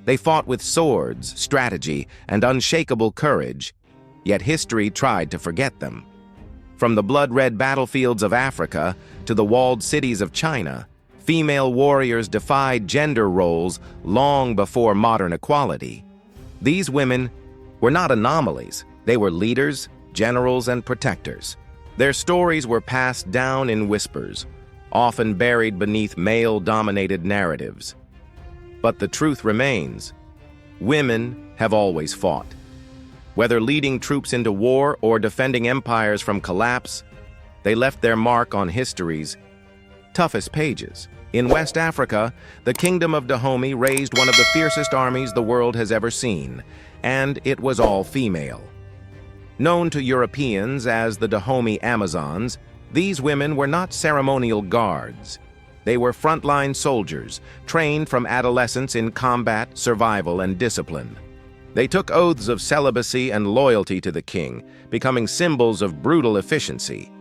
They fought with swords, strategy, and unshakable courage, yet history tried to forget them. From the blood-red battlefields of Africa to the walled cities of China, female warriors defied gender roles long before modern equality. These women were not anomalies. They were leaders, generals, and protectors. Their stories were passed down in whispers, often buried beneath male-dominated narratives. But the truth remains: women have always fought. Whether leading troops into war or defending empires from collapse, they left their mark on history's toughest pages. In West Africa, the Kingdom of Dahomey raised one of the fiercest armies the world has ever seen, and it was all female. Known to Europeans as the Dahomey Amazons, these women were not ceremonial guards. They were frontline soldiers, trained from adolescence in combat, survival, and discipline. They took oaths of celibacy and loyalty to the king, becoming symbols of brutal efficiency.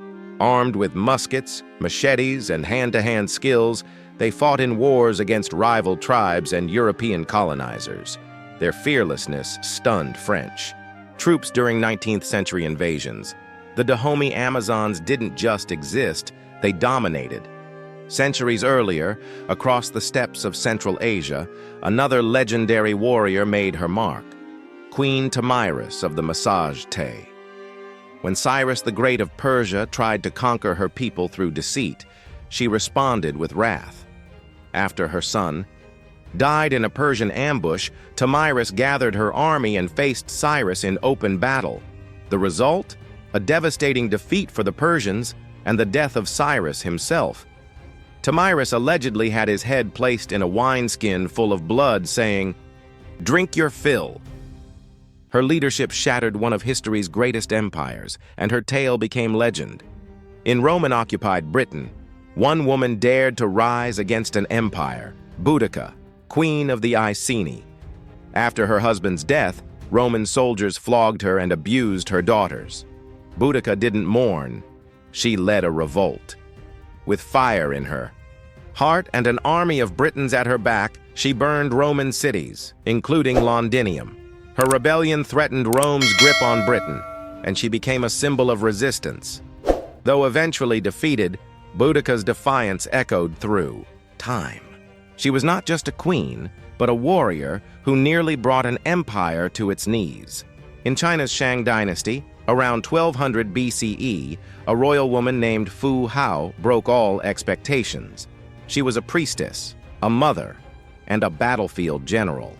Armed with muskets, machetes, and hand-to-hand skills, they fought in wars against rival tribes and European colonizers. Their fearlessness stunned French troops during 19th century invasions. The Dahomey Amazons didn't just exist, they dominated. Centuries earlier, across the steppes of Central Asia, another legendary warrior made her mark: Queen Tomyris of the Massage-te. When Cyrus the Great of Persia tried to conquer her people through deceit, she responded with wrath. After her son died in a Persian ambush, Tomyris gathered her army and faced Cyrus in open battle. The result? A devastating defeat for the Persians and the death of Cyrus himself. Tomyris allegedly had his head placed in a wineskin full of blood, saying, "Drink your fill." Her leadership shattered one of history's greatest empires, and her tale became legend. In Roman-occupied Britain, one woman dared to rise against an empire, Boudica, queen of the Iceni. After her husband's death, Roman soldiers flogged her and abused her daughters. Boudica didn't mourn. She led a revolt. With fire in her heart and an army of Britons at her back, she burned Roman cities, including Londinium. Her rebellion threatened Rome's grip on Britain, and she became a symbol of resistance. Though eventually defeated, Boudica's defiance echoed through time. She was not just a queen, but a warrior who nearly brought an empire to its knees. In China's Shang dynasty, around 1200 BCE, a royal woman named Fu Hao broke all expectations. She was a priestess, a mother, and a battlefield general.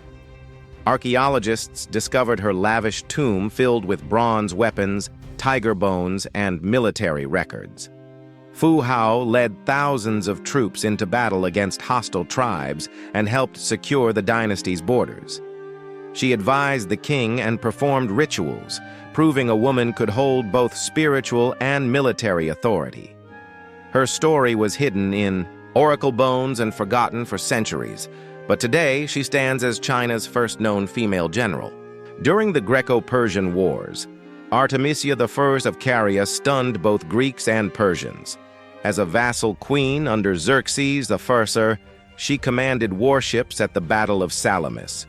Archaeologists discovered her lavish tomb filled with bronze weapons, tiger bones, and military records. Fu Hao led thousands of troops into battle against hostile tribes and helped secure the dynasty's borders. She advised the king and performed rituals, proving a woman could hold both spiritual and military authority. Her story was hidden in oracle bones and forgotten for centuries, but today she stands as China's first known female general. During the Greco-Persian Wars, Artemisia I of Caria stunned both Greeks and Persians. As a vassal queen under Xerxes the First, she commanded warships at the Battle of Salamis.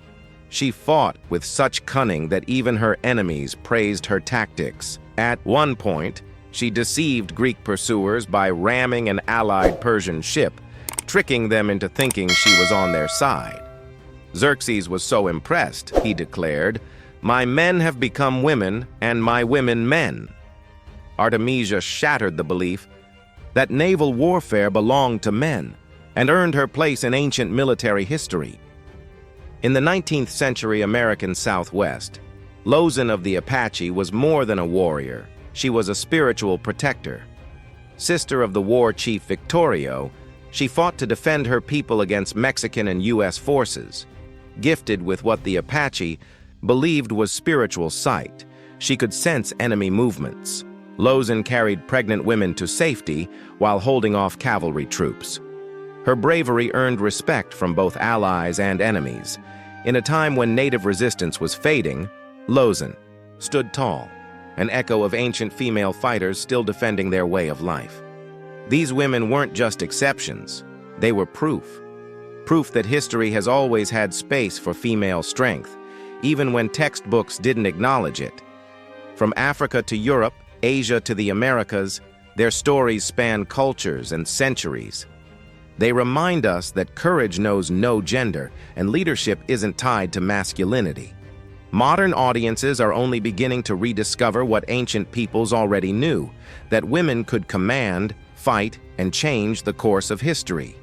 She fought with such cunning that even her enemies praised her tactics. At one point, she deceived Greek pursuers by ramming an allied Persian ship, tricking them into thinking she was on their side. Xerxes was so impressed, he declared, "My men have become women, and my women men." Artemisia shattered the belief that naval warfare belonged to men and earned her place in ancient military history. In the 19th century American Southwest, Lozen of the Apache was more than a warrior. She was a spiritual protector. Sister of the war chief Victorio, she fought to defend her people against Mexican and U.S. forces. Gifted with what the Apache believed was spiritual sight, she could sense enemy movements. Lozen carried pregnant women to safety while holding off cavalry troops. Her bravery earned respect from both allies and enemies. In a time when native resistance was fading, Lozen stood tall, an echo of ancient female fighters still defending their way of life. These women weren't just exceptions, they were proof. proof that history has always had space for female strength, even when textbooks didn't acknowledge it. From Africa to Europe, Asia to the Americas, their stories span cultures and centuries. They remind us that courage knows no gender and leadership isn't tied to masculinity. Modern audiences are only beginning to rediscover what ancient peoples already knew, that women could command, fight, and change the course of history.